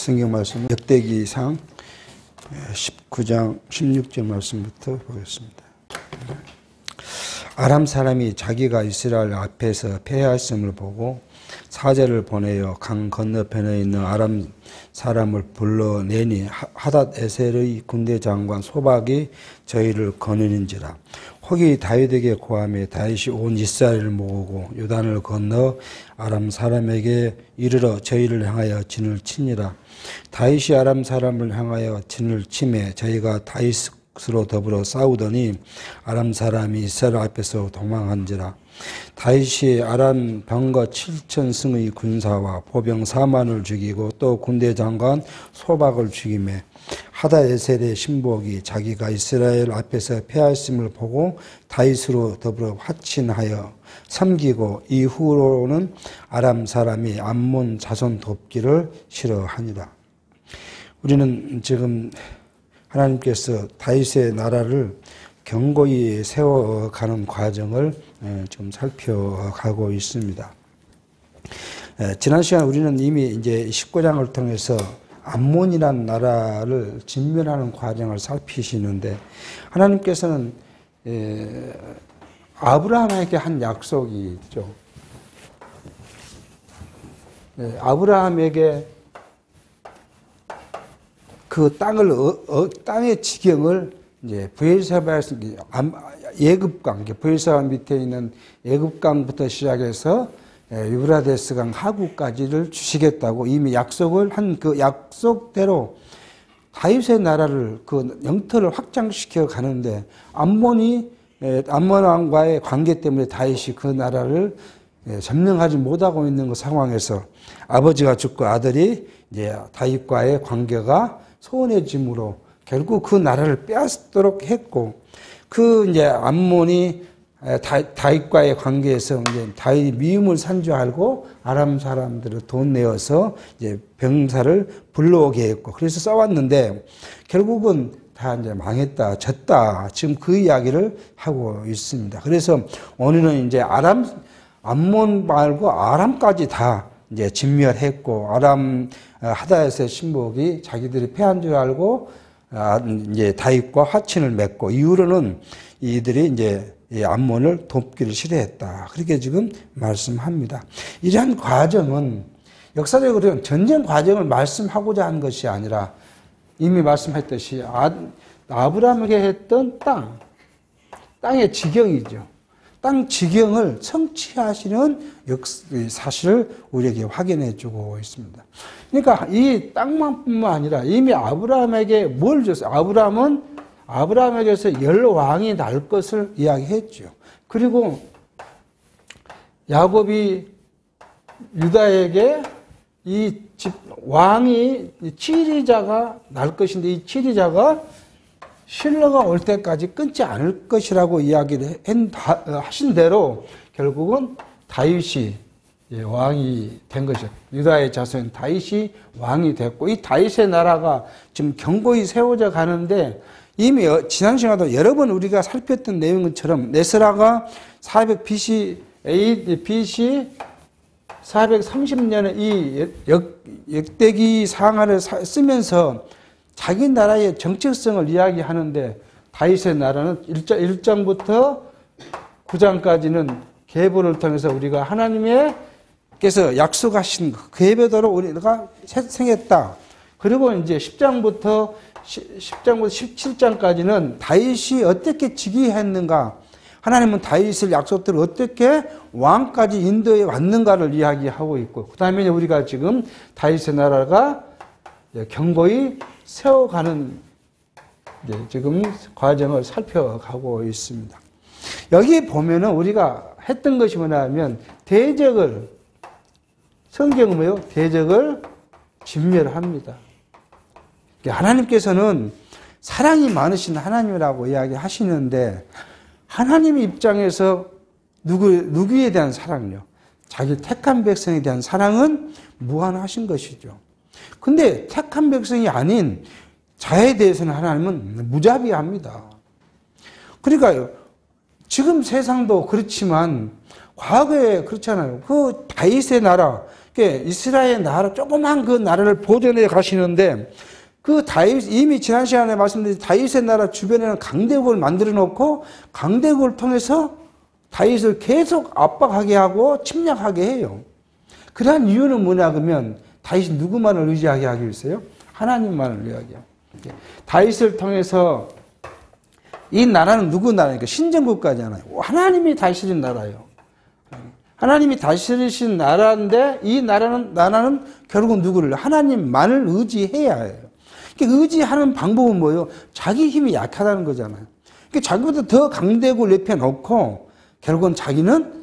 성경 말씀은 역대기상 19장 16절 말씀부터 보겠습니다. 아람 사람이 자기가 이스라엘 앞에서 패하였음을 보고 사제를 보내어 강 건너편에 있는 아람 사람을 불러내니 하닷 에셀의 군대 장관 소박이 저희를 거느린지라. 혹이 다윗에게 고하며 다윗이 온 이스라엘을 모으고 요단을 건너 아람 사람에게 이르러 저희를 향하여 진을 치니라. 다윗이 아람 사람을 향하여 진을 치매 저희가 다윗으로 더불어 싸우더니 아람 사람이 이스라엘 앞에서 도망한지라. 다윗이 아람 병거 7,000승의 군사와 보병 4만을 죽이고 또 군대 장관 소박을 죽이매 하다에셀의 신복이 자기가 이스라엘 앞에서 패하였음을 보고 다윗으로 더불어 화친하여 섬기고 이후로는 아람 사람이 암몬 자손 돕기를 싫어하니라. 우리는 지금 하나님께서 다윗의 나라를 견고히 세워가는 과정을 좀 살펴가고 있습니다. 지난 시간 우리는 이미 이제 19장을 통해서 암몬이라는 나라를 진멸하는 과정을 살피시는데 하나님께서는 아브라함에게 한 약속이 있죠. 아브라함에게 그 땅의 지경을 이제 브엘사바에서 예굽강, 브엘사바 밑에 있는 예굽강부터 시작해서 유브라데스강 하구까지를 주시겠다고 이미 약속을 한 그 약속대로 다윗의 나라를 그 영토를 확장시켜 가는데 암몬 왕과의 관계 때문에 다윗이 그 나라를 점령하지 못하고 있는 그 상황에서 아버지가 죽고 아들이 이제 다윗과의 관계가 소원해짐으로 결국 그 나라를 빼앗도록 했고 그 이제 암몬이 다윗과의 관계에서 이제 다윗이 미움을 산 줄 알고 아람 사람들을 돈 내어서 이제 병사를 불러오게 했고 그래서 싸웠는데 결국은 다 이제 망했다, 졌다. 지금 그 이야기를 하고 있습니다. 그래서 오늘은 이제 암몬 말고 아람까지 다 이제 진멸했고 아람 하다에셀 신복이 자기들이 패한 줄 알고 이제 다윗과 화친을 맺고 이후로는 이들이 이제 암몬을 돕기를 싫어했다. 그렇게 지금 말씀합니다. 이러한 과정은 역사적으로 전쟁 과정을 말씀하고자 하는 것이 아니라 이미 말씀했듯이 아브라함에게 했던 땅의 지경이죠. 땅 지경을 성취하시는 사실을 우리에게 확인해 주고 있습니다. 그러니까 이 땅만뿐만 아니라 이미 아브라함에게 뭘 줬어요? 아브라함에게서 열왕이 날 것을 이야기했죠. 그리고 야곱이 유다에게 이 왕이 치리자가 날 것인데 이 치리자가 신라가 올 때까지 끊지 않을 것이라고 이야기를 하신 대로 결국은 다윗이 왕이 된 것이죠. 유다의 자손 다윗이 왕이 됐고 이 다윗의 나라가 지금 견고히 세워져 가는데 이미 지난 시간에도 여러 번 우리가 살폈던 내용처럼 에스라가 400 BC 430년에 이 역대기 상하를 쓰면서 자기 나라의 정체성을 이야기하는데 다윗의 나라는 1장부터 9장까지는 계보를 통해서 우리가 하나님께서 약속하신 그 계보대로 우리가 생겼다. 그리고 이제 10장부터 17장까지는 다윗이 어떻게 즉위했는가, 하나님은 다윗을 약속대로 어떻게 왕까지 인도해 왔는가를 이야기하고 있고, 그 다음에 우리가 지금 다윗의 나라가 견고히 세워가는 지금 과정을 살펴가고 있습니다. 여기 보면은 우리가 했던 것이 뭐냐면 성경은 뭐예요? 대적을 진멸합니다. 하나님께서는 사랑이 많으신 하나님이라고 이야기하시는데 하나님 입장에서 누구에 대한 사랑요? 자기 택한 백성에 대한 사랑은 무한하신 것이죠. 근데 택한 백성이 아닌 자에 대해서는 하나님은 무자비합니다. 그러니까 지금 세상도 그렇지만 과거에 그렇잖아요. 그 다윗의 나라, 이스라엘 나라, 조그만 그 나라를 보존해 가시는데, 그 다윗, 이미 지난 시간에 말씀드린 다윗의 나라 주변에는 강대국을 만들어 놓고, 강대국을 통해서 다윗을 계속 압박하게 하고 침략하게 해요. 그러한 이유는 뭐냐 그러면, 다윗이 누구만을 의지하게 하기 위해서요? 하나님만을 의지하게 하고. 다윗을 통해서 이 나라는 누구 나라니까? 신정국가잖아요. 하나님이 다스린 나라예요. 하나님이 다스리신 나라인데 이 나라는 결국은 누구를? 하나님만을 의지해야 해요. 그러니까 의지하는 방법은 뭐예요? 자기 힘이 약하다는 거잖아요. 그러니까 자기보다 더 강대국을 내펴놓고 결국은 자기는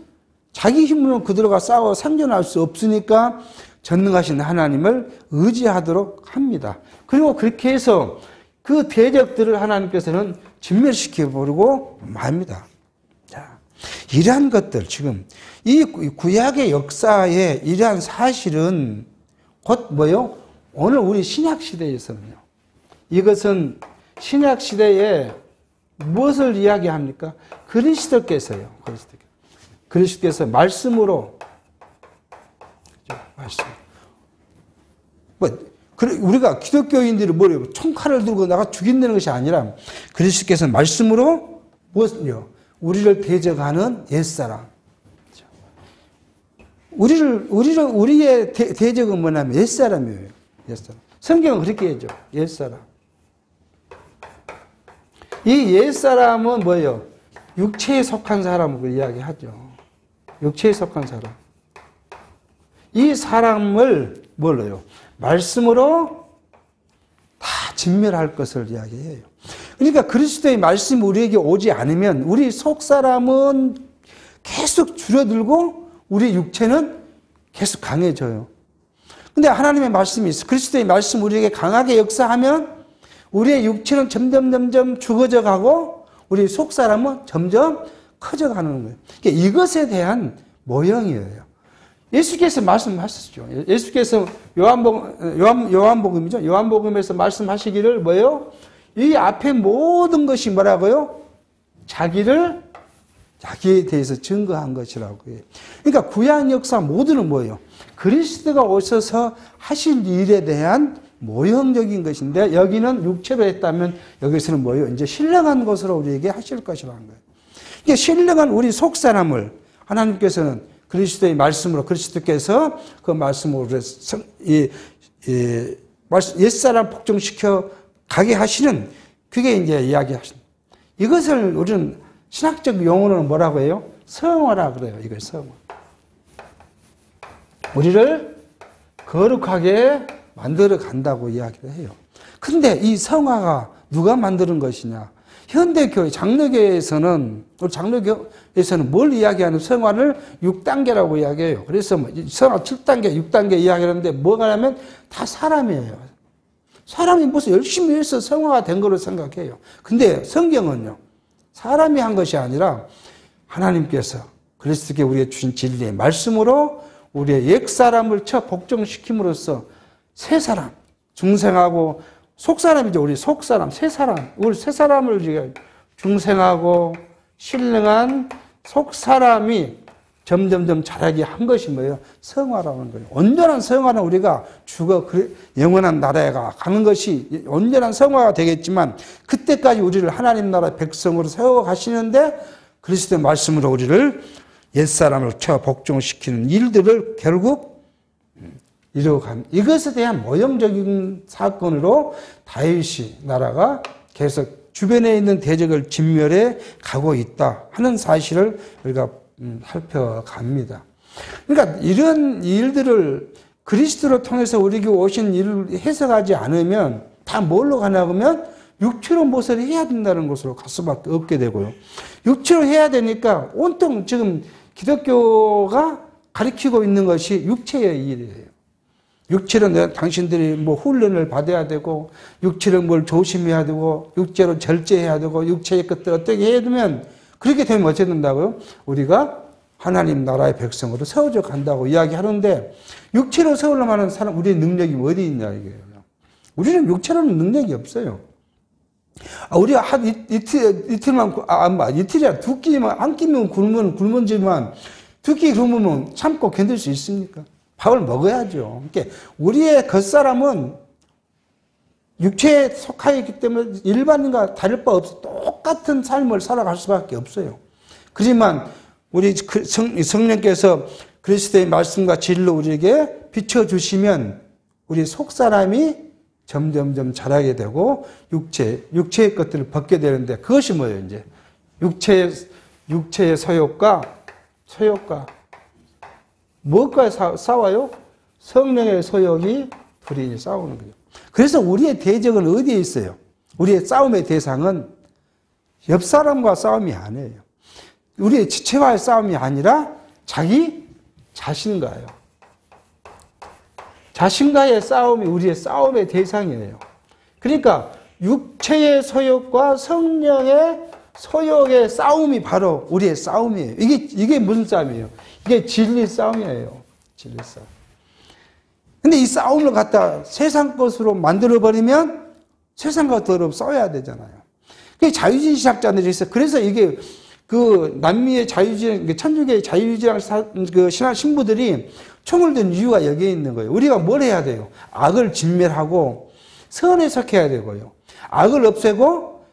자기 힘으로 그들과 싸워 생존할 수 없으니까 전능하신 하나님을 의지하도록 합니다. 그리고 그렇게 해서 그 대적들을 하나님께서는 진멸시켜버리고 맙니다. 자, 이러한 것들, 지금, 이 구약의 역사에 이러한 사실은 곧 뭐요? 오늘 우리 신약시대에서는요. 이것은 신약시대에 무엇을 이야기합니까? 그리스도께서요. 그리스도께서 말씀으로, 말씀. 우리가 기독교인들이 뭐래요? 총칼을 들고 나가 죽인다는 것이 아니라 그리스도께서 말씀으로 무엇을요? 우리를 대적하는 옛사람. 우리의 대적은 뭐냐면 옛사람이에요. 옛사람. 성경은 그렇게 해줘. 옛사람. 이 옛사람은 뭐예요? 육체에 속한 사람으로 이야기하죠. 육체에 속한 사람. 이 사람을 뭘로요? 말씀으로 다 진멸할 것을 이야기해요. 그러니까 그리스도의 말씀이 우리에게 오지 않으면 우리 속사람은 계속 줄어들고 우리 육체는 계속 강해져요. 근데 하나님의 말씀이 있어. 그리스도의 말씀 우리에게 강하게 역사하면 우리의 육체는 점점 죽어져 가고 우리 속사람은 점점 커져가는 거예요. 그러니까 이것에 대한 모형이에요. 예수께서 말씀하셨죠. 예수께서 요한복음이죠. 요한복음에서 말씀하시기를 뭐예요? 이 앞에 모든 것이 뭐라고요? 자기에 대해서 증거한 것이라고 해요. 그러니까 구약 역사 모두는 뭐예요? 그리스도가 오셔서 하실 일에 대한 모형적인 것인데 여기는 육체로 했다면 여기서는 뭐예요? 이제 신령한 것으로 우리에게 하실 것이라는 거예요. 그러니까 신령한 우리 속사람을 하나님께서는 그리스도의 말씀으로 그리스도께서 그 말씀으로 옛사람 복종시켜 가게 하시는 그게 이제 이야기하시는 이것을 우리는 신학적 용어로는 뭐라고 해요? 성화라 그래요. 이걸 성화. 우리를 거룩하게 만들어 간다고 이야기를 해요. 근데 이 성화가 누가 만드는 것이냐? 현대교회, 장로교회에서는 뭘 이야기하는 성화를 6단계라고 이야기해요. 그래서 성화 7단계, 6단계 이야기하는데 뭐가 하면 다 사람이에요. 사람이 무슨 열심히 해서 성화가 된 거로 생각해요. 근데 성경은요, 사람이 한 것이 아니라 하나님께서 그리스도께 우리에게 주신 진리의 말씀으로 우리의 옛사람을 복종시킴으로써 새 사람, 중생하고 속사람이죠. 우리 속사람, 우리 새 사람을 중생하고 신령한 속사람이 점점 자라게 한 것이 뭐예요? 성화라는 거예요. 온전한 성화는 우리가 영원한 나라에 가는 것이 온전한 성화가 되겠지만 그때까지 우리를 하나님 나라의 백성으로 세워가시는데 그리스도의 말씀으로 우리를 옛사람을 복종시키는 일들을 결국 이루어간 이것에 대한 모형적인 사건으로 다윗이 나라가 계속 주변에 있는 대적을 진멸해 가고 있다 하는 사실을 우리가 살펴갑니다. 그러니까 이런 일들을 그리스도로 통해서 우리에게 오신 일을 해석하지 않으면 다 뭘로 가냐 하면 육체로 무엇을 해야 된다는 것으로 갈 수밖에 없게 되고요. 육체로 해야 되니까 온통 지금 기독교가 가리키고 있는 것이 육체의 일이에요. 육체로 당신들이 뭐 훈련을 받아야 되고, 육체를 뭘 조심해야 되고, 육체로 절제해야 되고, 육체의 것들 어떻게 해야 되면, 그렇게 되면 어떻게 된다고요? 우리가 하나님 나라의 백성으로 세워져 간다고 이야기하는데, 육체로 세우려면 하는 사람, 우리의 능력이 어디 있냐, 이게요. 우리는 육체로는 능력이 없어요. 우리가 이틀이야. 두 끼만, 한 끼면 굶은지만, 두 끼 굶으면 참고 견딜 수 있습니까? 밥을 먹어야죠. 그러니까 우리의 겉사람은 육체에 속하여 있기 때문에 일반인과 다를 바 없어 똑같은 삶을 살아갈 수밖에 없어요. 그렇지만 우리 성령께서 그리스도의 말씀과 진리로 우리에게 비춰주시면 우리 속사람이 점점점 자라게 되고 육체의 것들을 벗게 되는데 그것이 뭐예요? 이제 육체의 소욕과 무엇과 싸워요? 성령의 소욕이 둘이 싸우는 거죠. 그래서 우리의 대적은 어디에 있어요? 우리의 싸움의 대상은 옆 사람과 싸움이 아니에요. 우리의 지체와의 싸움이 아니라 자기 자신과예요. 자신과의 싸움이 우리의 싸움의 대상이에요. 그러니까 육체의 소욕과 성령의 소욕의 싸움이 바로 우리의 싸움이에요. 이게 무슨 싸움이에요? 이게 진리 싸움이에요. 진리 싸움. 근데 이 싸움을 갖다 세상 것으로 만들어버리면 세상 것으로 싸워야 되잖아요. 그게 자유주의 신학자들이 있어요. 그래서 이게 그 남미의 자유주의, 천주교의 자유주의 그 신부들이 총을 든 이유가 여기에 있는 거예요. 우리가 뭘 해야 돼요? 악을 진멸하고 선에 속해야 되고요. 악을 없애고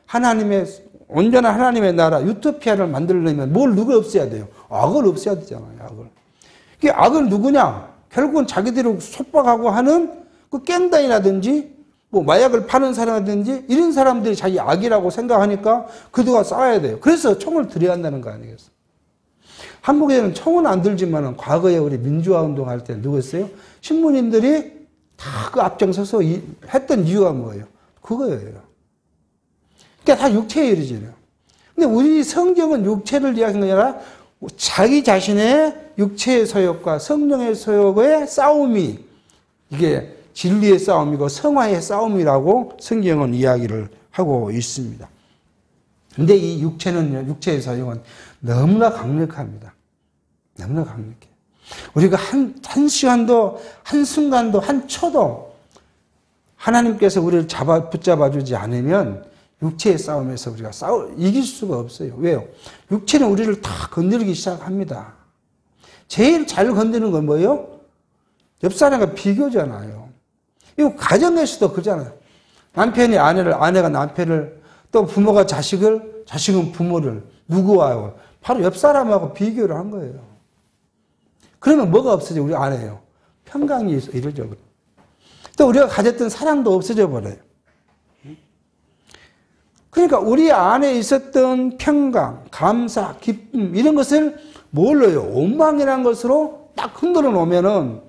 온전한 하나님의 나라, 유토피아를 만들려면 누굴 없애야 돼요? 악을 없애야 되잖아요, 악을. 이게 악은 누구냐? 결국은 자기들을 속박하고 하는 그 갱단이라든지 뭐 마약을 파는 사람이라든지 이런 사람들이 자기 악이라고 생각하니까 그들과 싸워야 돼요. 그래서 총을 들여야 한다는 거 아니겠어요? 한국에는 총은 안 들지만 과거에 우리 민주화 운동할 때 누구였어요? 신문인들이 다 그 앞장서서 했던 이유가 뭐예요? 그거예요. 그러니까 다 육체의 일이잖아요. 근데 우리 성경은 육체를 이야기하는 게 아니라 자기 자신의 육체의 소욕과 성령의 소욕의 싸움이 이게 진리의 싸움이고 성화의 싸움이라고 성경은 이야기를 하고 있습니다. 근데 이 육체의 소욕은 너무나 강력합니다. 너무나 강력해요. 우리가 한 시간도, 한 순간도, 한 초도 하나님께서 우리를 붙잡아 주지 않으면 육체의 싸움에서 우리가 이길 수가 없어요. 왜요? 육체는 우리를 다 건드리기 시작합니다. 제일 잘 건드리는 건 뭐예요? 옆 사람과 비교잖아요. 이거 가정에서도 그러잖아요. 남편이 아내를, 아내가 남편을, 또 부모가 자식을, 자식은 부모를, 누구와요? 바로 옆 사람하고 비교를 한 거예요. 그러면 뭐가 없어져? 우리 안에요. 평강이 이루어져 버려요. 또 우리가 가졌던 사랑도 없어져 버려요. 그러니까 우리 안에 있었던 평강, 감사, 기쁨 이런 것을 뭘로요? 원망이라는 것으로 딱 흔들어 놓으면은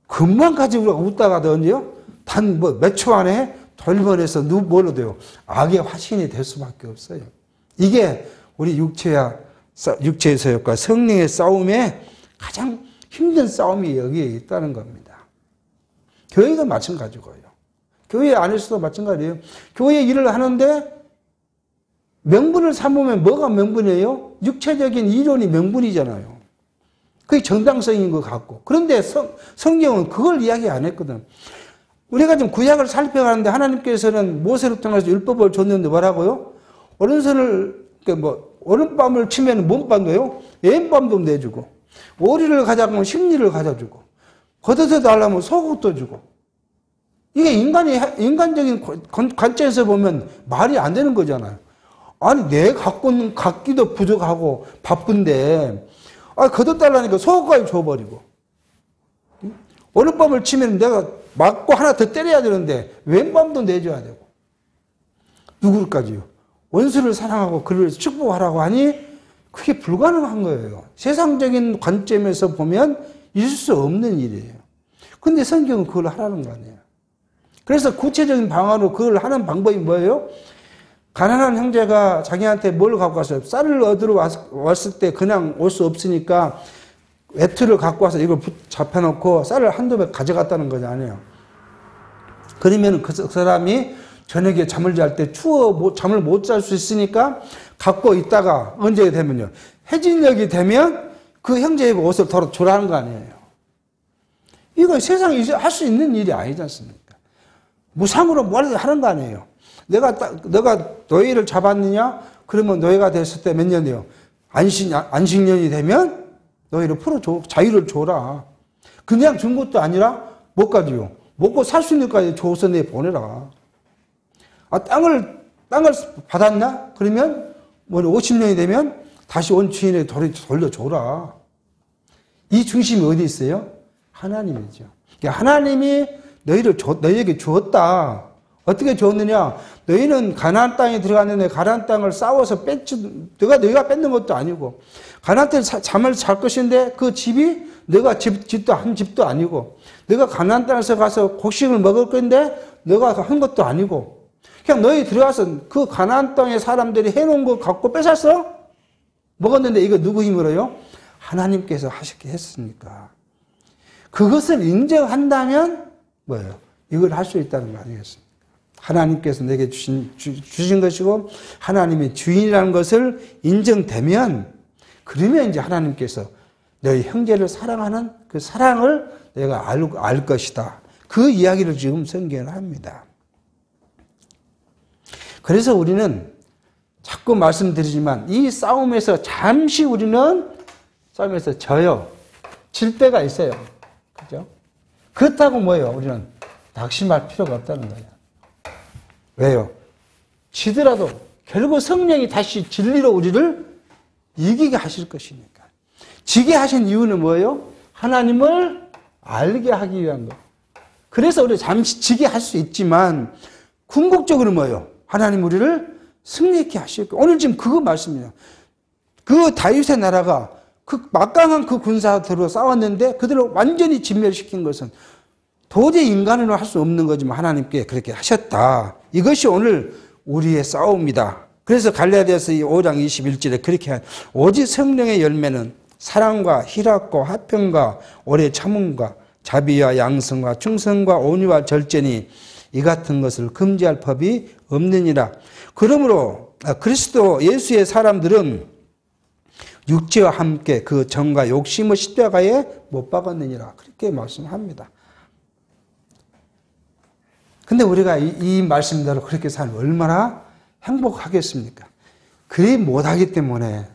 금방까지 우리가 웃다가든요. 단 몇 초 안에 돌변해서 뭘로 돼요? 악의 화신이 될 수밖에 없어요. 이게 우리 육체의 소욕과 성령의 싸움에 가장 힘든 싸움이 여기에 있다는 겁니다. 교회도 마찬가지고요. 교회 안에서도 마찬가지예요. 교회 일을 하는데 명분을 삼으면 뭐가 명분이에요? 육체적인 이론이 명분이잖아요. 그게 정당성인 것 같고. 그런데 성경은 그걸 이야기 안 했거든. 우리가 좀 구약을 살펴가는데 하나님께서는 모세를 통해서 율법을 줬는데 뭐라고요? 오른밤을 치면 몸밤도요? 왼밤도 내주고. 오리를 가져가면 심리를 가져주고. 겉옷을 달라면 속옷도 주고. 이게 인간적인 관점에서 보면 말이 안 되는 거잖아요. 아니, 내 갖기도 부족하고 바쁜데, 겉옷 달라니까 속옷까지 줘버리고. 오른밤을 치면 내가 맞고 하나 더 때려야 되는데, 왼밤도 내줘야 되고. 누구까지요? 원수를 사랑하고 그를 축복하라고 하니, 그게 불가능한 거예요. 세상적인 관점에서 보면 있을 수 없는 일이에요. 근데 성경은 그걸 하라는 거 아니에요. 그래서 구체적인 방안으로 그걸 하는 방법이 뭐예요? 가난한 형제가 자기한테 뭘 갖고 왔어요? 쌀을 얻으러 왔을 때 그냥 올 수 없으니까 외투를 갖고 와서 이걸 잡혀놓고 쌀을 한두 배 가져갔다는 거지 아니에요. 그러면 그 사람이 저녁에 잠을 잘 때 잠을 못 잘 수 있으니까 갖고 있다가 언제 되면요. 해질녘이 되면 그 형제에게 옷을 덜어 주라는 거 아니에요. 이거 세상에 할 수 있는 일이 아니지 않습니까? 무상으로 뭘 하는 거 아니에요. 너가 노예를 잡았느냐? 그러면 노예가 됐을 때 몇 년이요? 안식년이 되면 노예를 풀어줘. 자유를 줘라. 그냥 준 것도 아니라 뭐까지요? 먹고 살 수 있는 것까지 줘서 내 보내라. 땅을 받았나? 그러면 뭐 50년이 되면 다시 원주인에게 돌려줘라. 이 중심이 어디 있어요? 하나님이죠. 그러니까 하나님이 너희에게 주었다. 어떻게 주었느냐? 너희는 가나안 땅에 들어갔는데 가나안 땅을 싸워서 너희가 뺏는 것도 아니고, 가나안 땅에 잠을 잘 것인데 그 집이 너가 집도 한 집도 아니고, 너가 가나안 땅에서 가서 곡식을 먹을 건데 너가 한 것도 아니고, 그냥 너희 들어가서 그 가나안 땅에 사람들이 해놓은 거 갖고 뺏었어? 먹었는데 이거 누구 힘으로요? 하나님께서 하셨게 했으니까. 그것을 인정한다면 뭐예요? 이걸 할 수 있다는 거 아니겠습니까? 하나님께서 내게 주신 것이고 하나님의 주인이라는 것을 인정되면, 그러면 이제 하나님께서 너희 형제를 사랑하는 그 사랑을 내가 알 것이다. 그 이야기를 지금 성경은 합니다. 그래서 우리는 자꾸 말씀드리지만 이 싸움에서 잠시 우리는 싸움에서 져요. 질 때가 있어요. 그죠? 그렇다고 뭐예요? 우리는 낙심할 필요가 없다는 거예요. 왜요? 지더라도 결국 성령이 다시 진리로 우리를 이기게 하실 것이니까. 지게 하신 이유는 뭐예요? 하나님을 알게 하기 위한 거. 그래서 우리 잠시 지게 할 수 있지만 궁극적으로 뭐예요? 하나님 우리를 승리케 하실 거예요. 오늘 지금 그거 말씀이에요. 그 다윗의 나라가 그 막강한 그 군사들로 싸웠는데 그들을 완전히 진멸시킨 것은 도저히 인간으로 할 수 없는 거지만 하나님께 그렇게 하셨다. 이것이 오늘 우리의 싸움이다. 그래서 갈라디아서 5장 21절에 그렇게 한 오직 성령의 열매는 사랑과 희락과 화평과 오래 참음과 자비와 양성과 충성과 온유와 절제니 이 같은 것을 금지할 법이 없느니라. 그러므로 그리스도 예수의 사람들은 육체와 함께 그 정과 욕심의 십자가에 못 박았느니라. 그렇게 말씀합니다. 근데 우리가 이 말씀대로 그렇게 살면 얼마나 행복하겠습니까? 그리 못하기 때문에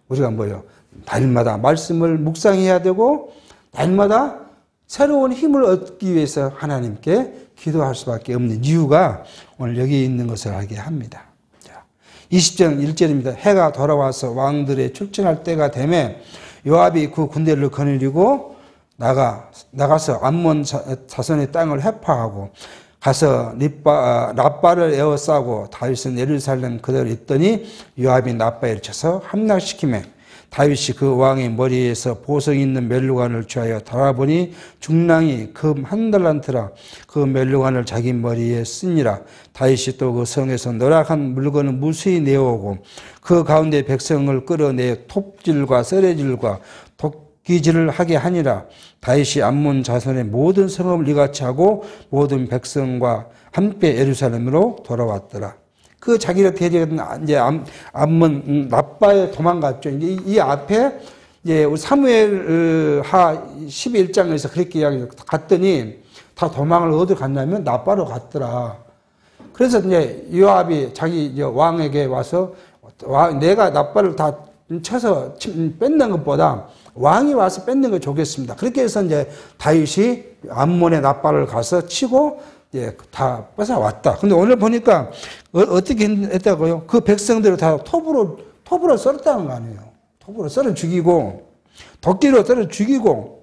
우리가 뭐예요? 날마다 말씀을 묵상해야 되고 날마다 새로운 힘을 얻기 위해서 하나님께 기도할 수밖에 없는 이유가 오늘 여기 있는 것을 알게 합니다. 20장 1절입니다. 해가 돌아와서 왕들의 출전할 때가 되매 요압이 그 군대를 거느리고 나가서 암몬 자손의 땅을 해파하고 가서 랍바를 에워싸고 다윗은 예루살렘 그대로 있더니 요압이 랍바에 쳐서 함락시키매 다윗이 그 왕의 머리에서 보석 있는 멜루관을 취하여 달아보니 중랑이 금 한 달란트라. 그 멜루관을 자기 머리에 쓰니라. 다윗이 또 그 성에서 노랗한 물건을 무수히 내어오고 그 가운데 백성을 끌어내 톱질과 썰애질과 도끼질을 하게 하니라. 다윗이 암몬 자손의 모든 성읍을 이같이 하고 모든 백성과 함께 예루살렘으로 돌아왔더라. 그 자기를 대적했던 이제 암몬 랍바에 도망갔죠. 이제 이 앞에 이제 우리 사무엘 하 11장에서 그렇게 이야기 갔더니 다 도망을 어디 갔냐면 랍바로 갔더라. 그래서 이제 요압이 자기 이제 왕에게 와서 내가 랍바를 다 쳐서 뺏는 것보다 왕이 와서 뺏는 걸 좋겠습니다. 그렇게 해서 이제 다윗이 암몬의 랍바를 가서 치고 예, 다 뺏어왔다. 근데 오늘 보니까 어떻게 했다고요? 그 백성들을 다 톱으로 썰었다는 거 아니에요. 톱으로 썰어 죽이고, 도끼로 썰어 죽이고,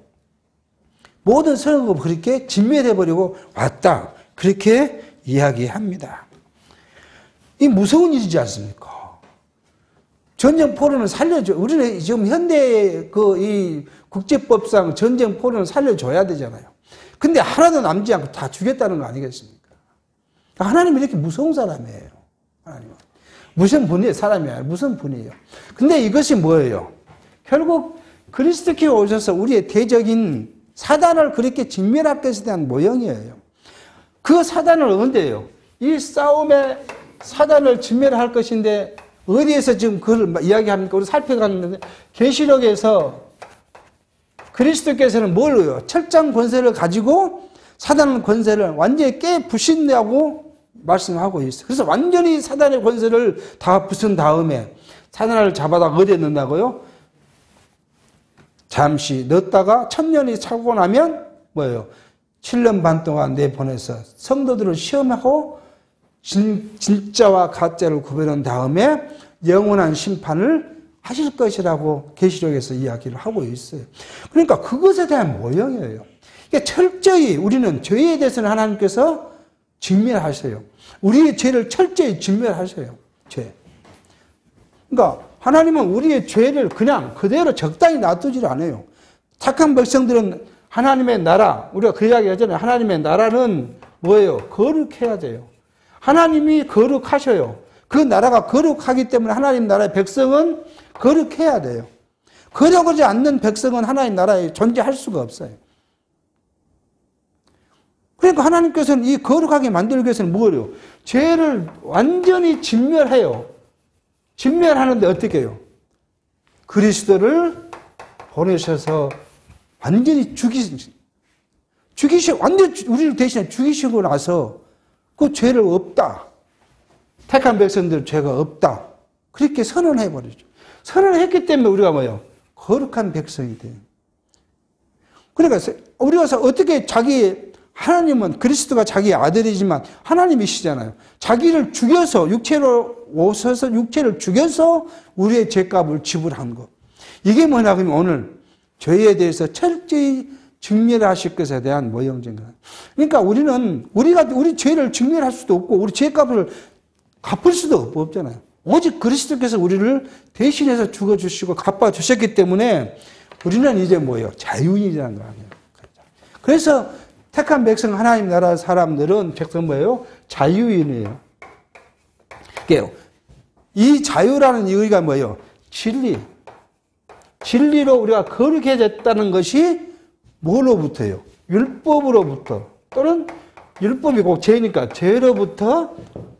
모든 성읍을 그렇게 진멸해버리고 왔다. 그렇게 이야기합니다. 이 무서운 일이지 않습니까? 전쟁 포로는 살려줘. 우리는 지금 현대 이 국제법상 전쟁 포로는 살려줘야 되잖아요. 근데 하나도 남지 않고 다 죽였다는 거 아니겠습니까? 하나님이 이렇게 무서운 사람이에요. 하나님은. 무슨 분이에요? 사람이 아니라 무슨 분이에요? 근데 이것이 뭐예요? 결국 그리스도께 오셔서 우리의 대적인 사단을 그렇게 진멸할 것에 대한 모형이에요. 그 사단을 언제요? 이 싸움에 사단을 진멸할 것인데 어디에서 지금 그걸 이야기합니까? 우리 살펴가는데 계시록에서 그리스도께서는 뭘 해요? 철장 권세를 가지고 사단의 권세를 완전히 깨부신다고 말씀하고 있어요. 그래서 완전히 사단의 권세를 다 부순 다음에 사단을 잡아다 어디에 넣는다고요? 잠시 넣었다가 1000년이 차고 나면 뭐예요? 7년 반 동안 내보내서 성도들을 시험하고 진짜와 가짜를 구별한 다음에 영원한 심판을 하실 것이라고 계시록에서 이야기를 하고 있어요. 그러니까 그것에 대한 모형이에요. 그러니까 철저히 우리는 죄에 대해서는 하나님께서 직면하세요. 우리의 죄를 철저히 직면하세요. 죄. 그러니까 하나님은 우리의 죄를 그냥 그대로 적당히 놔두질 않아요. 착한 백성들은 하나님의 나라, 우리가 그 이야기 하잖아요. 하나님의 나라는 뭐예요? 거룩해야 돼요. 하나님이 거룩하셔요. 그 나라가 거룩하기 때문에 하나님 나라의 백성은 거룩해야 돼요. 거룩하지 않는 백성은 하나님 나라에 존재할 수가 없어요. 그러니까 하나님께서는 이 거룩하게 만들기 위해서는 뭐예요? 죄를 완전히 진멸해요. 진멸하는데 어떻게 해요? 그리스도를 보내셔서 완전히 완전히 우리를 대신해 죽이시고 나서 그 죄를 없다. 택한 백성들 죄가 없다. 그렇게 선언해버리죠. 선언했기 때문에 우리가 뭐예요? 거룩한 백성이 돼요. 그러니까 우리가 어떻게 하나님은 그리스도가 자기의 아들이지만 하나님이시잖아요. 자기를 죽여서 육체로 오셔서 육체를 죽여서 우리의 죄값을 지불한 것. 이게 뭐냐 그러면 오늘 죄에 대해서 철저히 증멸하실 것에 대한 모형적인 거예요. 그러니까 우리 죄를 증멸할 수도 없고 우리 죄값을 갚을 수도 없잖아요. 오직 그리스도께서 우리를 대신해서 죽어주시고 갚아주셨기 때문에 우리는 이제 뭐예요? 자유인이라는 거 아니에요. 그래서 택한 백성 하나님 나라 사람들은 백성 뭐예요? 자유인이에요. 이 자유라는 의의가 뭐예요? 진리. 진리로 우리가 거룩해졌다는 것이 뭐로부터요? 율법으로부터 또는 율법이 꼭 죄니까 죄로부터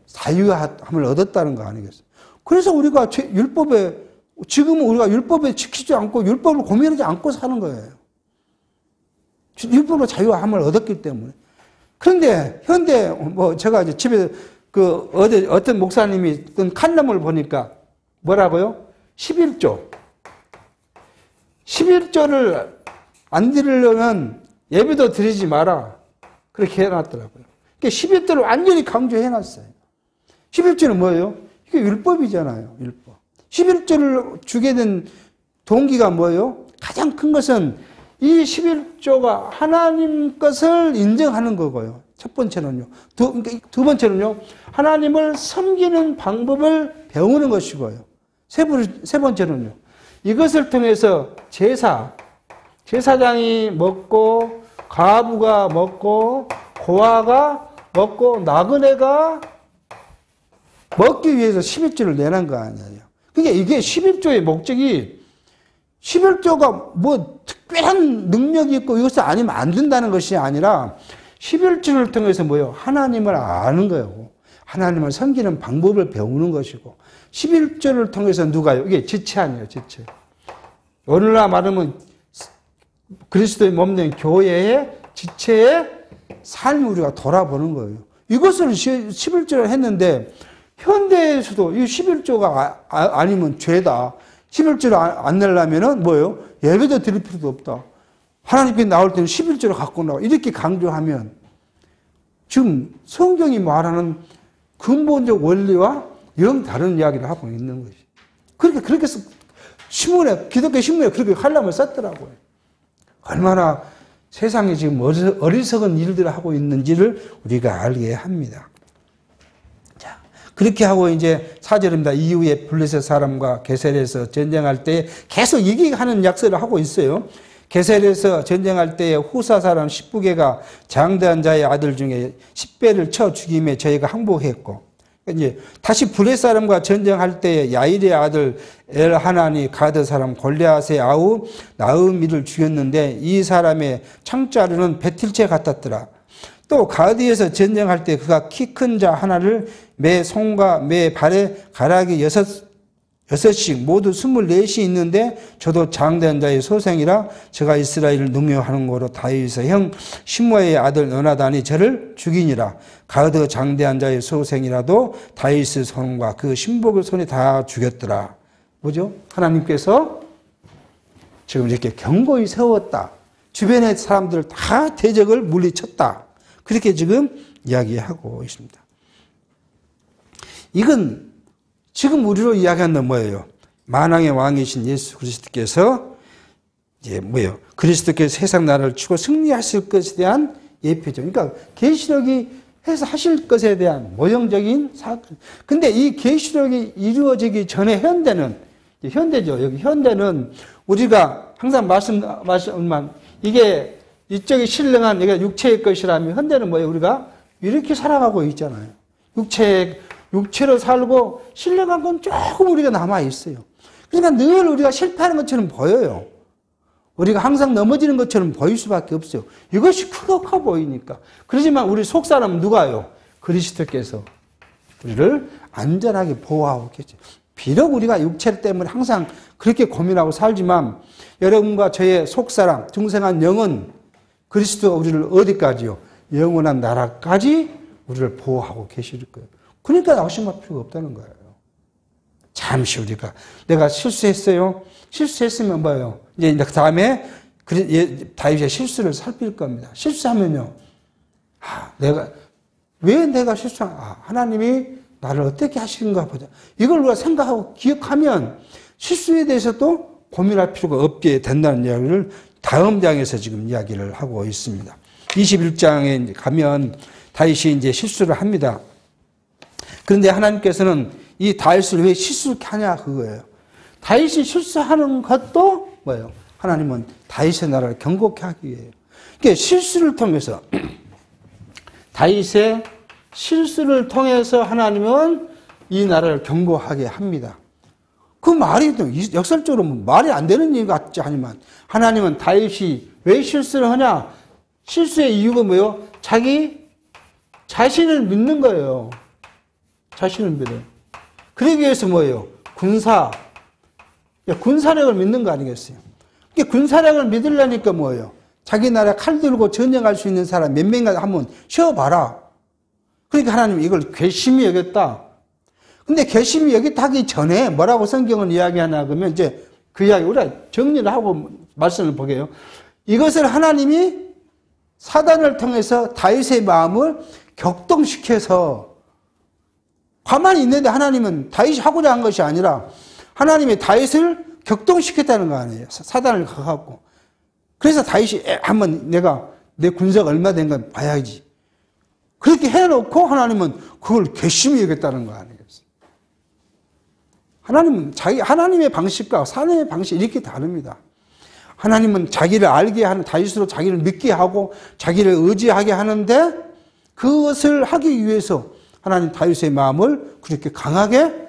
자유함을 얻었다는 거 아니겠어요? 그래서 우리가 지금은 우리가 율법에 지키지 않고 율법을 고민하지 않고 사는 거예요. 율법으로 자유함을 얻었기 때문에. 그런데 현대 제가 이제 집에 어떤 목사님이 어떤 칼럼을 보니까 뭐라고요? 11조를 안 드리려면 예배도 드리지 마라. 그렇게 해놨더라고요. 그러니까 11조를 완전히 강조해놨어요. 11조는 뭐예요? 이게 율법이잖아요. 율법. 11조를 주게 된 동기가 뭐예요? 가장 큰 것은 이 11조가 하나님 것을 인정하는 거고요. 첫 번째는요. 두 번째는요. 하나님을 섬기는 방법을 배우는 것이고요. 세 번째는요. 이것을 통해서 제사장이 먹고 과부가 먹고 고아가 먹고 나그네가 먹기 위해서 11조를 내는 거 아니에요. 그러니까 이게 11조의 목적이 11조가 뭐 특별한 능력이 있고 이것을 아니면 안 된다는 것이 아니라 11조를 통해서 뭐예요? 하나님을 아는 거예요. 하나님을 섬기는 방법을 배우는 것이고 11조를 통해서 누가요? 이게 지체 아니에요. 지체. 오늘날 말하면 그리스도의 몸된 교회의 지체의 삶을 우리가 돌아보는 거예요. 이것을 11조를 했는데 현대에서도 이 11조가 아니면 죄다. 11조를 안 내려면은 뭐예요? 예배도 드릴 필요도 없다. 하나님께 나올 때는 11조를 갖고 나와. 이렇게 강조하면 지금 성경이 말하는 근본적 원리와 영 다른 이야기를 하고 있는 것이. 그렇게 기독교 신문에 그렇게 칼럼을 썼더라고요. 얼마나 세상에 지금 어리석은 일들을 하고 있는지를 우리가 알게 합니다. 자, 그렇게 하고 이제 4절입니다. 이후에 블레셋 사람과 게셀에서 전쟁할 때 계속 얘기하는 약속을 하고 있어요. 게셀에서 전쟁할 때에 후사 사람 10부개가 장대한 자의 아들 중에 10배를 쳐 죽임에 저희가 항복했고, 이제 다시 블레셋 사람과 전쟁할 때에 야일의 아들 엘하나니 가드 사람 골리앗의 아우 나흐미를 죽였는데 이 사람의 창자루는 배틀채 같았더라. 또 가드에서 전쟁할 때 그가 키 큰 자 하나를 매 손과 매 발에 가락이 여섯씩 모두 24이 있는데 저도 장대한 자의 소생이라 제가 이스라엘을 능욕하는 거로 다윗의 형 시므아의 아들 요나단이 저를 죽이니라. 가드 장대한 자의 소생이라도 다윗의 손과 그 신복의 손에 다 죽였더라. 뭐죠? 하나님께서 지금 이렇게 경고히 세웠다. 주변의 사람들을 다 대적을 물리쳤다. 그렇게 지금 이야기하고 있습니다. 이건 지금 우리로 이야기하는 뭐예요? 만왕의 왕이신 예수 그리스도께서 이제 뭐예요? 그리스도께서 세상 나라를 치고 승리하실 것에 대한 예표죠. 그러니까 계시록이 해서 하실 것에 대한 모형적인 사건. 근데 이 계시록이 이루어지기 전에 현대죠. 여기 현대는 우리가 항상 말씀만 이게 이쪽이 신령한 이게 육체의 것이라면 현대는 뭐예요? 우리가 이렇게 살아가고 있잖아요. 육체로 살고 신령한 건 조금 우리가 남아 있어요. 그러니까 늘 우리가 실패하는 것처럼 보여요. 우리가 항상 넘어지는 것처럼 보일 수밖에 없어요. 이것이 크고 커 보이니까. 그렇지만 우리 속 사람은 누가요? 그리스도께서 우리를 안전하게 보호하고 계세요. 비록 우리가 육체 때문에 항상 그렇게 고민하고 살지만 여러분과 저의 속 사람, 중생한 영은 그리스도가 우리를 어디까지요? 영원한 나라까지 우리를 보호하고 계실 거예요. 그러니까 낙심할 필요가 없다는 거예요. 잠시 우리가 내가 실수했어요. 실수했으면 뭐예요? 이제 그 다음에 다윗의 실수를 살필 겁니다. 실수하면요. 왜 내가 하나님이 나를 어떻게 하시는가 보자. 이걸 우리가 생각하고 기억하면 실수에 대해서도 고민할 필요가 없게 된다는 이야기를 다음 장에서 지금 이야기를 하고 있습니다. 21장에 가면 다윗이 이제 실수를 합니다. 그런데 하나님께서는 이 다윗을 왜 실수를 하냐 그거예요. 다윗이 실수하는 것도 뭐예요? 하나님은 다윗의 나라를 경고케 하기 위해요. 그러니까 실수를 통해서 다윗의 실수를 통해서 하나님은 이 나라를 경고하게 합니다. 그 말이 역설적으로 말이 안 되는 일 같지 않지만 하나님은 다윗이 왜 실수를 하냐? 실수의 이유가 뭐예요? 자기 자신을 믿는 거예요. 자신을 믿어요. 그러기 위해서 뭐예요? 군사력을 믿는 거 아니겠어요? 군사력을 믿으려니까 뭐예요? 자기 나라 칼 들고 전쟁할 수 있는 사람 몇 명이나 한번 쉬어봐라. 그러니까 하나님 이걸 괘씸히 여겼다. 근데 괘씸히 여겼다 하기 전에 뭐라고 성경은 이야기하나 그러면 이제 그 이야기 우리가 정리를 하고 말씀을 보게요. 이것을 하나님이 사단을 통해서 다윗의 마음을 격동시켜서 가만히 있는데 하나님은 다윗이 하고자 한 것이 아니라 하나님이 다윗을 격동시켰다는 거 아니에요. 사단을 가갖고. 그래서 다윗이 한번 내가 내 군사가 얼마 된 건 봐야지. 그렇게 해놓고 하나님은 그걸 괘씸히 여겼다는 거 아니겠어요. 하나님은 하나님의 방식과 사람의 방식이 이렇게 다릅니다. 하나님은 자기를 알게 하는, 다윗으로 자기를 믿게 하고 자기를 의지하게 하는데 그것을 하기 위해서 하나님 다윗의 마음을 그렇게 강하게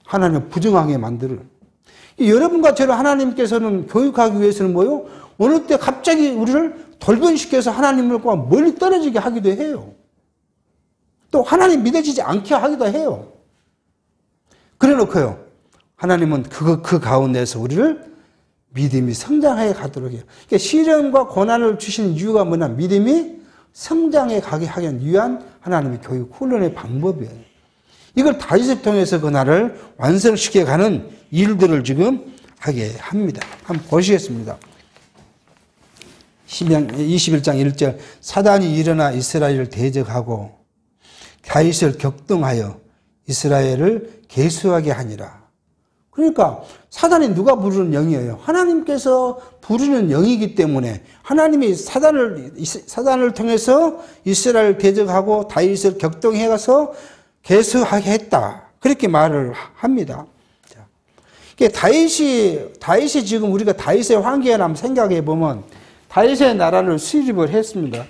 하나님 부정하게 만들어요. 여러분과 저를 하나님께서는 교육하기 위해서는 뭐요? 어느 때 갑자기 우리를 돌변시켜서 하나님과 멀리 떨어지게 하기도 해요. 또 하나님 믿어지지 않게 하기도 해요. 그래 놓고요. 하나님은 그 가운데서 우리를 믿음이 성장해 가도록 해요. 그러니까 시련과 고난을 주시는 이유가 뭐냐? 믿음이 성장해 가게 하기 위한 하나님의 교육, 훈련의 방법이에요. 이걸 다윗을 통해서 그 나라를 완성시켜 가는 일들을 지금 하게 합니다. 한번 보시겠습니다. 시편 21장 1절 사단이 일어나 이스라엘을 대적하고 다윗을 격동하여 이스라엘을 계수하게 하니라. 그러니까 사단이 누가 부르는 영이에요? 하나님께서 부르는 영이기 때문에 하나님이 사단을 통해서 이스라엘을 대적하고 다윗을 격동해 가서 계수하게 했다. 그렇게 말을 합니다. 다윗이 지금 우리가 다윗의 환경에 한번 생각해 보면 다윗의 나라를 수립을 했습니다.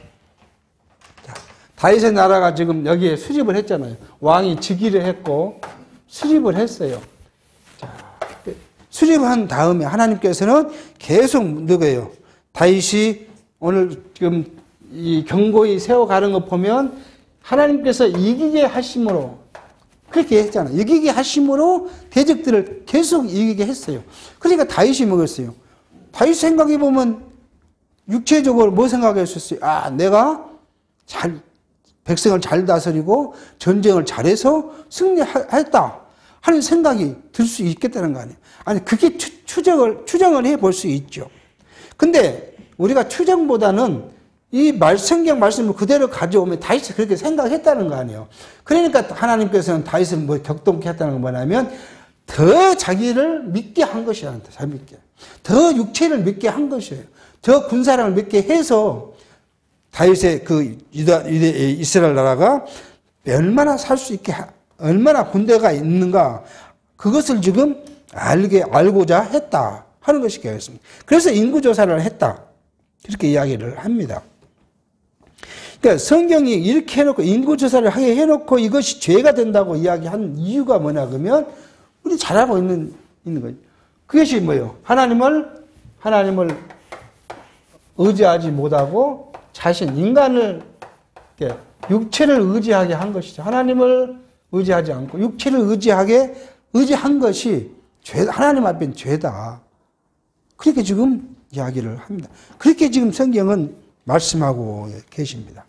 다윗의 나라가 지금 여기에 수립을 했잖아요. 왕이 즉위를 했고 수립을 했어요. 수립한 다음에 하나님께서는 계속 누구예요? 다윗이 오늘 지금 이 경고히 세워가는 거 보면 하나님께서 이기게 하심으로 그렇게 했잖아요. 이기게 하심으로 대적들을 계속 이기게 했어요. 그러니까 다윗이 먹었어요. 다윗 생각해 보면 육체적으로 뭐 생각했었어요? 내가 백성을 잘 다스리고 전쟁을 잘해서 승리했다 하는 생각이 들 수 있겠다는 거 아니에요. 아니 그게 추정을 해볼 수 있죠. 근데 우리가 추정보다는 이 성경 말씀을 그대로 가져오면 다윗이 그렇게 생각했다는 거 아니에요. 그러니까 하나님께서는 다윗을 뭐 격동케 했다는 건 뭐냐면 더 자기를 믿게 한 것이라는 거예요. 잘 믿게. 더 육체를 믿게 한 것이에요. 더 군사력을 믿게 해서 다윗의 그 이스라엘 나라가 얼마나 살 수 있게, 얼마나 군대가 있는가, 그것을 지금 알고자 했다 하는 것이 되겠습니다. 그래서 인구조사를 했다. 이렇게 이야기를 합니다. 그러니까 성경이 이렇게 해놓고, 인구조사를 하게 해놓고 이것이 죄가 된다고 이야기한 이유가 뭐냐, 그러면, 우리 잘 알고 있는 거죠. 그것이 뭐예요? 하나님을 의지하지 못하고 인간을, 육체를 의지하게 한 것이죠. 하나님을 의지하지 않고 육체를 의지한 것이 하나님 앞엔 죄다. 그렇게 지금 이야기를 합니다. 그렇게 지금 성경은 말씀하고 계십니다.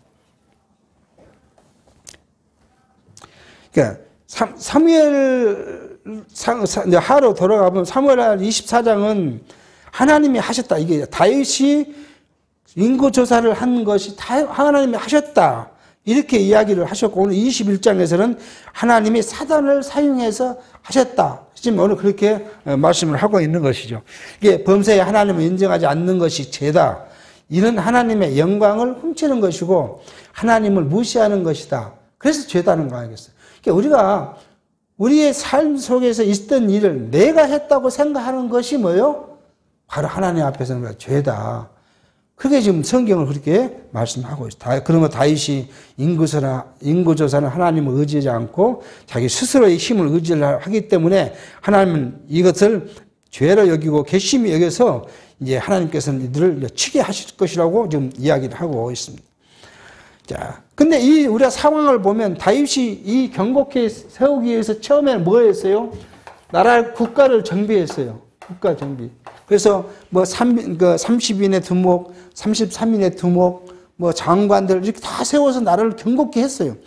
그러니까 하로 돌아가면 사무엘 24장은 하나님이 하셨다. 이게 다윗이 인구조사를 한 것이 하나님이 하셨다. 이렇게 이야기를 하셨고, 오늘 21장에서는 하나님이 사단을 사용해서 하셨다. 지금 오늘 그렇게 말씀을 하고 있는 것이죠. 이게 범사에 하나님을 인정하지 않는 것이 죄다. 이는 하나님의 영광을 훔치는 것이고 하나님을 무시하는 것이다. 그래서 죄다는 거 아니겠어요? 그러니까 우리가 우리의 삶 속에서 있었던 일을 내가 했다고 생각하는 것이 뭐예요? 바로 하나님 앞에서는 죄다. 그게 지금 성경을 그렇게 말씀하고 있어요. 그러면 다윗이 인구조사는 하나님을 의지하지 않고 자기 스스로의 힘을 의지하기 때문에 하나님은 이것을 죄로 여기고 괘씸히 여겨서 이제 하나님께서는 이들을 치게 하실 것이라고 지금 이야기를 하고 있습니다. 자, 근데 우리가 상황을 보면 다윗이 이 경곡회 세우기 위해서 처음에는 뭐 했어요? 국가를 정비했어요. 국가 정비. 그래서 뭐 30인의 두목, 33인의 두목, 뭐 장관들 이렇게 다 세워서 나라를 경곡케 했어요.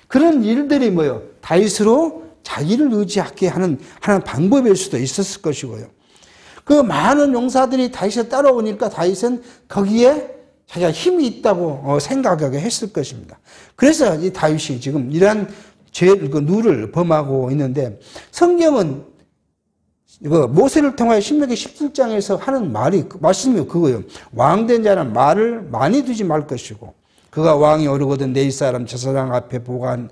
그런 일들이 뭐예요? 다윗으로 자기를 의지하게 하는 방법일 수도 있었을 것이고요. 그 많은 용사들이 다윗에 따라오니까 다윗은 거기에 자기가 힘이 있다고 생각하게 했을 것입니다. 그래서 이 다윗이 지금 이러한 누를 범하고 있는데, 성경은 모세를 통하여 신명기 17장에서 하는 말씀이 그거예요. 왕된 자는 말을 많이 두지 말 것이고, 그가 왕이 오르거든 내 이사람 제사장 앞에 보관한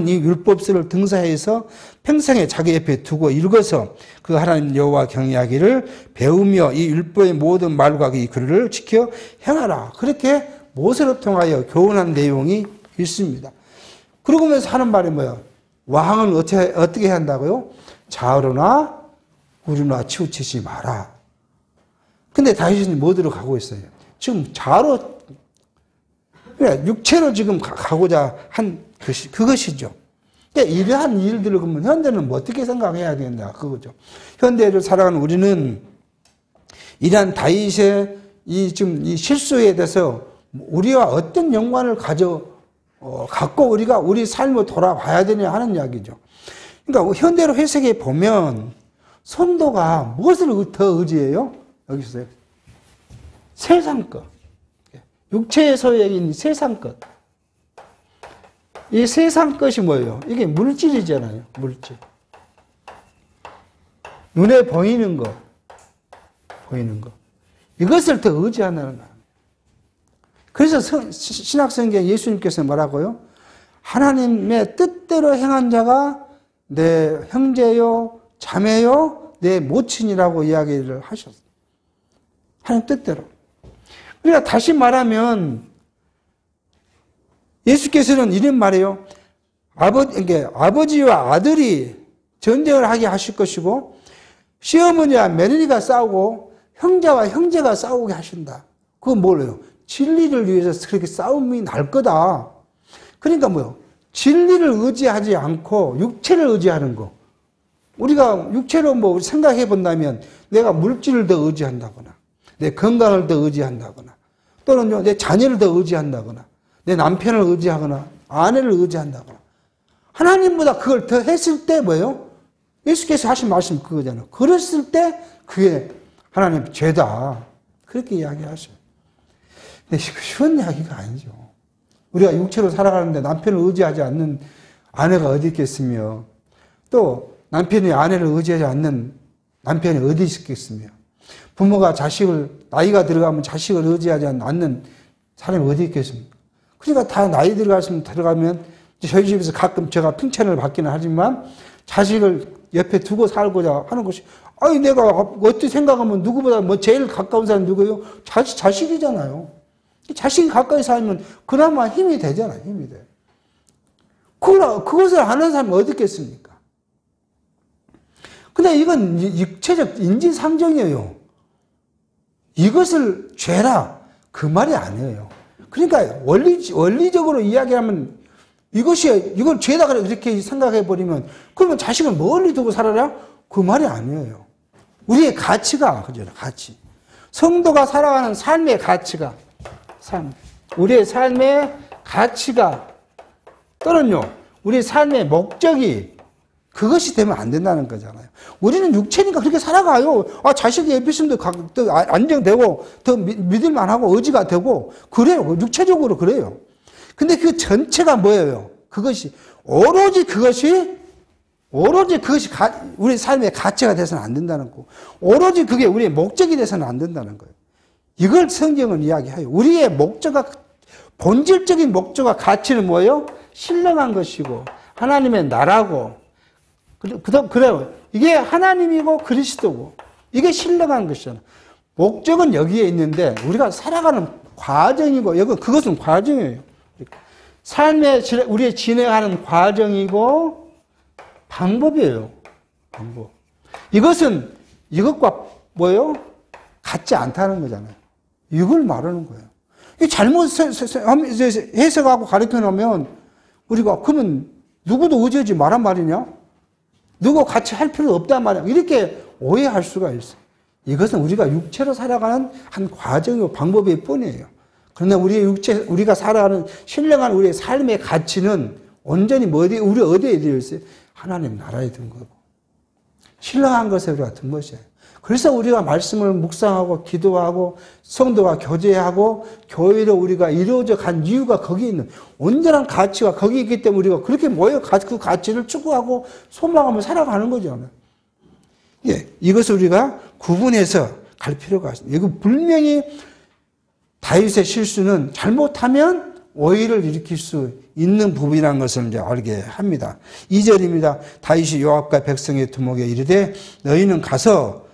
이 율법서를 등사해서 평생에 자기 옆에 두고 읽어서 그 하나님 여호와 경외하기를 배우며 이 율법의 모든 말과 이 글을 지켜 행하라. 그렇게 모세를 통하여 교훈한 내용이 있습니다. 그러면서 하는 말이 뭐예요? 왕은 어떻게 해야 한다고요? 좌우로나 우르나 치우치지 마라. 근데 다윗은 뭐대로 가고 있어요? 지금 좌로, 육체로 지금 가고자 한 그것이죠. 그러니까 이러한 일들을 보면 현대는 뭐 어떻게 생각해야 된다. 그거죠. 현대를 살아가는 우리는 이러한 다윗의 지금 이 실수에 대해서 우리와 어떤 연관을 갖고 우리가 우리 삶을 돌아봐야 되냐 하는 이야기죠. 그러니까 현대로 해석해 보면 선도가 무엇을 더 의지해요? 여기 있어요. 세상 것. 육체의 소액인 세상 것. 이 세상 것이 뭐예요? 이게 물질이잖아요. 물질. 눈에 보이는 거. 이것을 더 의지한다는 거예요. 그래서 신약성경 예수님께서 뭐라고요? 하나님의 뜻대로 행한 자가 내 형제요, 자매요, 내 모친이라고 이야기를 하셨어요. 하나님 뜻대로. 그러니까 다시 말하면 예수께서는 이런 말이에요. 아버지와 아들이 전쟁을 하게 하실 것이고, 시어머니와 며느리가 싸우고 형제와 형제가 싸우게 하신다. 그건 뭐예요? 진리를 위해서 그렇게 싸움이 날 거다. 그러니까 뭐예요? 진리를 의지하지 않고 육체를 의지하는 거. 우리가 육체로 뭐 생각해 본다면 내가 물질을 더 의지한다거나, 내 건강을 더 의지한다거나, 또는 내 자녀를 더 의지한다거나, 내 남편을 의지하거나, 아내를 의지한다거나. 하나님보다 그걸 더 했을 때 뭐예요? 예수께서 하신 말씀 그거잖아요. 그랬을 때 그게 하나님 죄다. 그렇게 이야기하셔요. 근데 쉬운 이야기가 아니죠. 우리가 육체로 살아가는데 남편을 의지하지 않는 아내가 어디 있겠으며, 또 남편이 아내를 의지하지 않는 남편이 어디 있겠으며, 부모가 자식을, 나이가 들어가면 자식을 의지하지 않는 사람이 어디 있겠습니까? 그러니까 다 나이 들어가면 저희 집에서 가끔 제가 칭찬을 받기는 하지만 자식을 옆에 두고 살고자 하는 것이, 아니 내가 어떻게 생각하면 누구보다 뭐 제일 가까운 사람이 누구예요? 자식이잖아요. 자식이 가까이 살면 그나마 힘이 되잖아요. 힘이 돼. 그것을 아는 사람이 어디 있겠습니까? 근데 이건 육체적 인지상정이에요. 이것을 죄라 그 말이 아니에요. 그러니까 원리적으로 이야기하면 이걸 죄다 이렇게 생각해 버리면, 그러면 자식을 멀리 두고 살아라? 그 말이 아니에요. 우리의 가치가, 그죠? 가치. 성도가 살아가는 삶의 가치가, 우리의 삶의 가치가, 또는요, 우리의 삶의 목적이 그것이 되면 안 된다는 거잖아요. 우리는 육체니까 그렇게 살아가요. 자식이 옆에 있으면 더 안정되고, 더 믿을만하고, 의지가 되고, 그래요. 육체적으로 그래요. 근데 그 전체가 뭐예요? 오로지 그것이 우리 삶의 가치가 돼서는 안 된다는 거. 오로지 그게 우리의 목적이 돼서는 안 된다는 거예요. 이걸 성경은 이야기해요. 우리의 본질적인 목적과 가치는 뭐예요? 신령한 것이고, 하나님의 나라고, 그래요. 이게 하나님이고 그리스도고, 이게 신령한 것이잖아요. 목적은 여기에 있는데, 우리가 살아가는 과정이고, 그것은 과정이에요. 우리의 진행하는 과정이고, 방법이에요. 방법. 이것과 뭐예요? 같지 않다는 거잖아요. 이걸 말하는 거예요. 잘못 해석하고 가르쳐 놓으면, 우리가, 그러면 누구도 의지하지 말란 말이냐? 누구 같이 할 필요 없단 말이야. 이렇게 오해할 수가 있어요. 이것은 우리가 육체로 살아가는 한 과정이고 방법일 뿐이에요. 그러나 우리가 살아가는 신령한 우리의 삶의 가치는 온전히 우리 어디에 되어 있어요? 하나님 나라에 든 거고. 신령한 것에 우리가 든 것이에요. 그래서 우리가 말씀을 묵상하고 기도하고 성도와 교제하고 교회로 우리가 이루어져 간 이유가 거기에 있는 온전한 가치가 거기 있기 때문에 우리가 그렇게 모여 그 가치를 추구하고 소망하며 살아가는 거죠. 예, 이것을 우리가 구분해서 갈 필요가 있습니다. 이거 분명히 다윗의 실수는 잘못하면 오해를 일으킬 수 있는 부분이라는 것을 이제 알게 합니다. 2절입니다. 다윗이 요압과 백성의 두목에 이르되 너희는 가서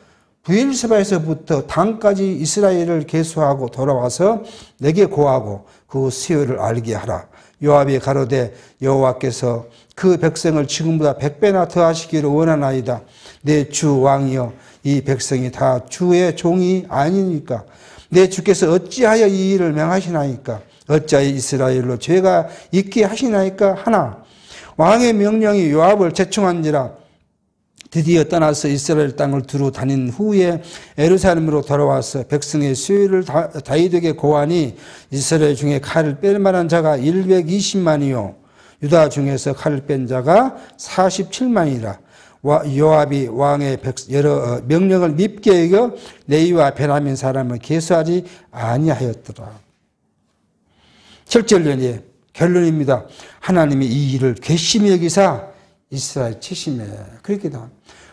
브엘세바에서부터 단까지 이스라엘을 계수하고 돌아와서 내게 고하고 그 수요를 알게 하라. 요압이 가로되 여호와께서 그 백성을 지금보다 100배나 더하시기를 원하나이다. 내 주 왕이여 이 백성이 다 주의 종이 아니니까 내 주께서 어찌하여 이 일을 명하시나이까 어찌하여 이스라엘로 죄가 있게 하시나이까 하나 왕의 명령이 요압을 제청한지라 드디어 떠나서 이스라엘 땅을 두루 다닌 후에 예루살렘으로 돌아와서 백성의 수요를 다윗에게 고하니 이스라엘 중에 칼을 뺄 만한 자가 120만이요 유다 중에서 칼을 뺀 자가 47만이라. 요압이 왕의 여러 명령을 밉게 여겨 레위와 베냐민 사람을 계수하지 아니하였더라. 7절 결론입니다. 하나님이 이 일을 괘씸히 여기사 이스라엘 치심에 그렇게 다.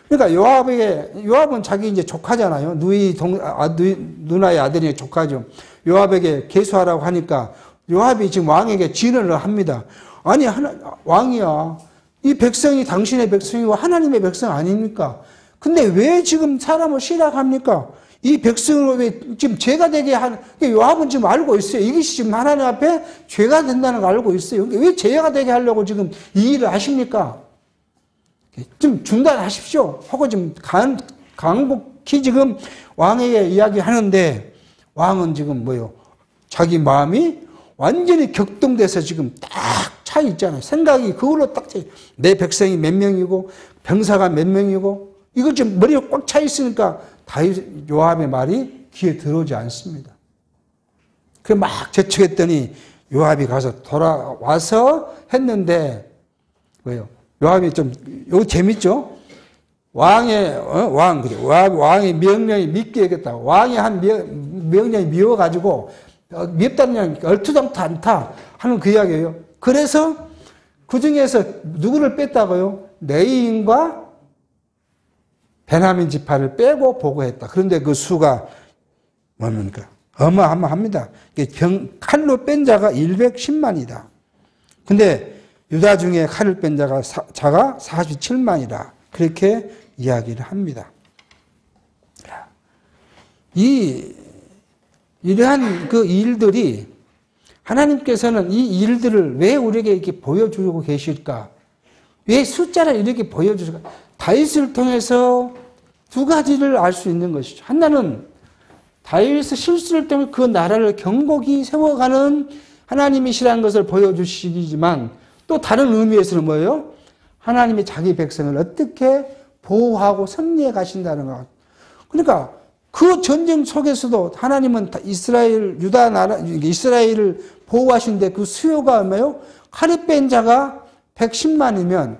그러니까 요압은 자기 이제 조카잖아요. 누나의 아들이 조카죠. 요압에게 계수하라고 하니까 요압이 지금 왕에게 진언을 합니다. 아니 왕이야. 이 백성이 당신의 백성이고 하나님의 백성 아닙니까? 근데 왜 지금 사람을 시락합니까? 이 백성을 왜 지금 죄가 되게 요압은 지금 알고 있어요. 이것이 지금 하나님 앞에 죄가 된다는 걸 알고 있어요. 왜 죄가 되게 하려고 지금 이 일을 하십니까? 좀 중단하십시오. 하고 지금 강복히 지금 왕에게 이야기하는데 왕은 지금 자기 마음이 완전히 격동돼서 지금 딱 차 있잖아요. 생각이 그걸로 딱 내 백성이 몇 명이고 병사가 몇 명이고 이거 지금 머리에 꽉 차 있으니까 다윗 요압의 말이 귀에 들어오지 않습니다. 그래 막 재촉했더니 요압이 가서 돌아와서 했는데 요압이 좀 이거 재밌죠? 왕의 명령이 믿게 여겼다. 왕이 한 명령이 미워가지고 밉다는 게 얼토당토 않다 하는 그 이야기예요. 그래서 그 중에서 누구를 뺐다고요? 레위인과 베냐민 지파를 빼고 보고했다. 그런데 그 수가 뭡니까? 어마어마합니다. 칼로 뺀 자가 110만이다. 근데 유다 중에 칼을 뺀 자가 47만이라 그렇게 이야기를 합니다. 이러한 그 일들이 하나님께서는 이 일들을 왜 우리에게 이렇게 보여주고 계실까? 왜 숫자를 이렇게 보여주실까? 다윗을 통해서 두 가지를 알 수 있는 것이죠. 하나는 다윗의 실수를 때문에 그 나라를 경고히 세워가는 하나님이시라는 것을 보여주시지만 또 다른 의미에서는 뭐예요? 하나님이 자기 백성을 어떻게 보호하고 승리해 가신다는 것. 그러니까 그 전쟁 속에서도 하나님은 유다 나라, 이스라엘을 보호하시는데 그 수요가 얼마요? 칼을 뺀 자가 110만이면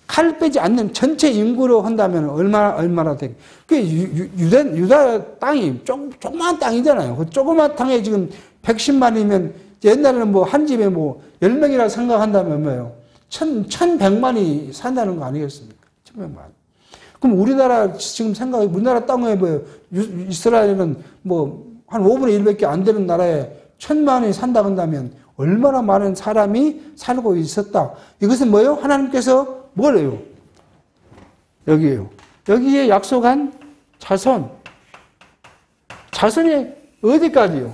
칼을 빼지 않는 전체 인구로 한다면 얼마나 되겠? 그 유다 땅이 조그만 땅이잖아요. 그 조그만 땅에 지금 110만이면 옛날에는 뭐 한 집에 뭐 10명이라 생각한다면 뭐예요? 1100만이 산다는 거 아니겠습니까? 1100만. 그럼 우리나라 지금 생각해, 우리나라 땅에 뭐 이스라엘은 뭐 한 5분의 1밖에 안 되는 나라에 1000만이 산다 한다면 얼마나 많은 사람이 살고 있었다. 이것은 뭐예요? 하나님께서 뭐래요? 여기에요. 여기에 약속한 자손. 자손이 어디까지요?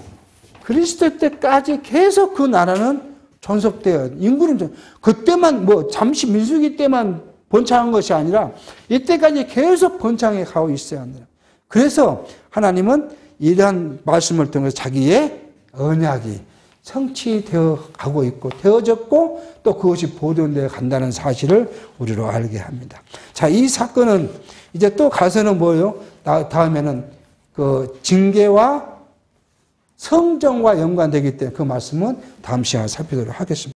그리스도 때까지 계속 그 나라는 존속되어, 인구는 그때만 뭐 잠시 민수기 때만 번창한 것이 아니라 이때까지 계속 번창해 가고 있어야 한다. 그래서 하나님은 이러한 말씀을 통해서 자기의 언약이 성취되어 가고 있고 되어졌고 또 그것이 보존되어 간다는 사실을 우리로 알게 합니다. 자, 이 사건은 이제 또 가서는 뭐예요? 다음에는 그 징계와 성정과 연관되기 때문에 그 말씀은 다음 시간에 살피도록 하겠습니다.